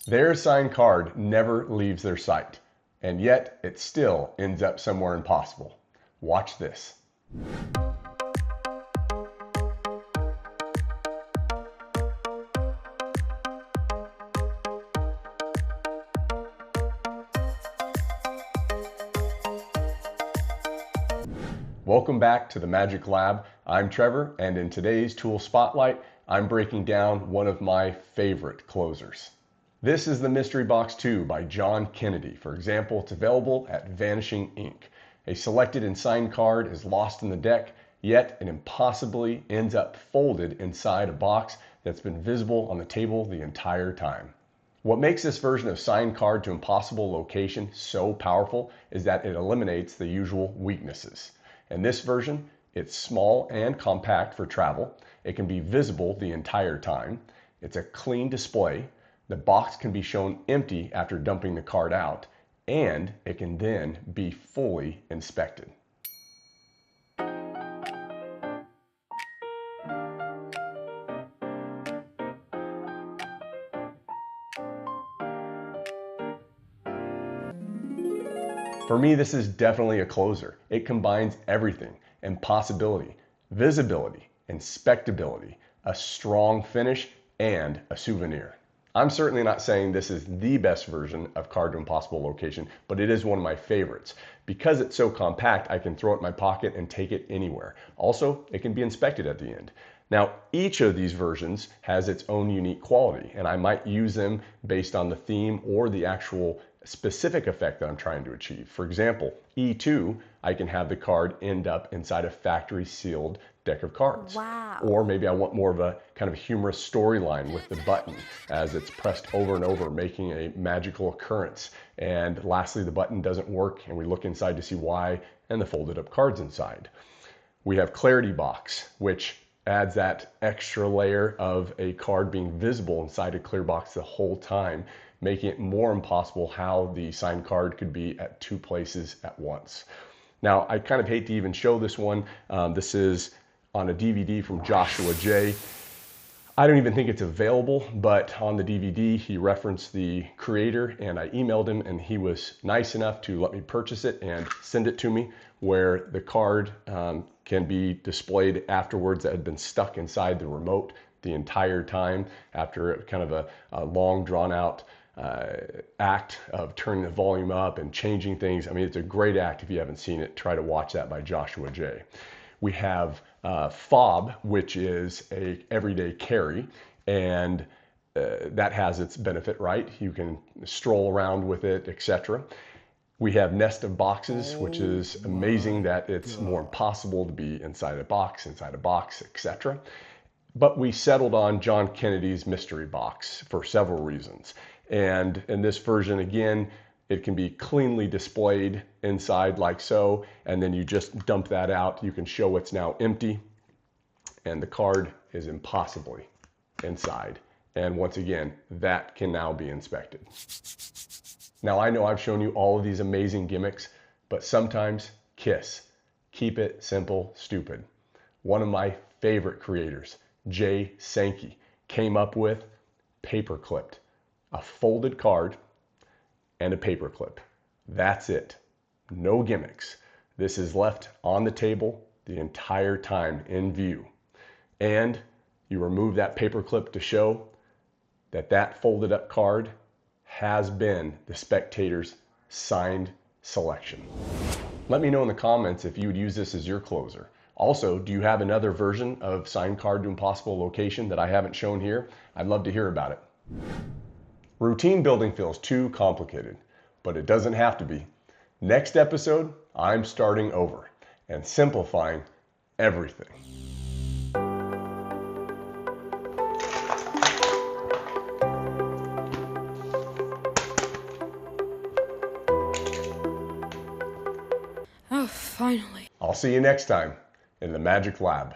Their signed card never leaves their sight, and yet it still ends up somewhere impossible. Watch this. Welcome back to the Magic Lab. I'm Trevor, and in today's Tool Spotlight, I'm breaking down one of my favorite closers. This is the Mystery Box 2 by John Kennedy. For example, it's available at Vanishing Ink. A selected and signed card is lost in the deck, yet it impossibly ends up folded inside a box that's been visible on the table the entire time. What makes this version of signed card to impossible location so powerful is that it eliminates the usual weaknesses. In this version, it's small and compact for travel. It can be visible the entire time. It's a clean display. The box can be shown empty after dumping the card out, and it can then be fully inspected. For me, this is definitely a closer. It combines everything: impossibility, visibility, inspectability, a strong finish, and a souvenir. I'm certainly not saying this is the best version of Card to Impossible Location, but it is one of my favorites. Because it's so compact, I can throw it in my pocket and take it anywhere. Also, it can be inspected at the end. Now, each of these versions has its own unique quality, and I might use them based on the theme or the actual specific effect that I'm trying to achieve. For example, E2, I can have the card end up inside a factory sealed deck of cards. Wow. Or maybe I want more of a kind of humorous storyline with the button as it's pressed over and over, making a magical occurrence. And lastly, the button doesn't work and we look inside to see why, and the folded up cards inside. We have Clarity Box, which adds that extra layer of a card being visible inside a clear box the whole time, making it more impossible how the signed card could be at two places at once. Now, I kind of hate to even show this one. This is on a DVD from Joshua J. I don't even think it's available, but on the DVD, he referenced the creator, and I emailed him, and he was nice enough to let me purchase it and send it to me, where the card can be displayed afterwards that had been stuck inside the remote the entire time after kind of a long drawn out act of turning the volume up and changing things. I mean, it's a great act. If you haven't seen it, try to watch that by Joshua J. We have Fob, which is a everyday carry, and that has its benefit, right? You can stroll around with it, etc. We have Nest of Boxes, which is amazing that it's more impossible to be inside a box, etc. But we settled on John Kennedy's Mystery Box for several reasons. And in this version, again, it can be cleanly displayed inside like so, and then you just dump that out. You can show it's now empty, and the card is impossibly inside. And once again, that can now be inspected. Now, I know I've shown you all of these amazing gimmicks, but sometimes KISS, keep it simple, stupid. One of my favorite creators, Jay Sankey, came up with Paperclipped, a folded card and a paperclip. That's it. No gimmicks. This is left on the table the entire time in view. And you remove that paperclip to show that that folded up card has been the spectator's signed selection. Let me know in the comments if you would use this as your closer. Also, do you have another version of signed card to impossible location that I haven't shown here? I'd love to hear about it. Routine building feels too complicated, but it doesn't have to be. Next episode, I'm starting over and simplifying everything. Oh, finally. I'll see you next time in the Magic Lab.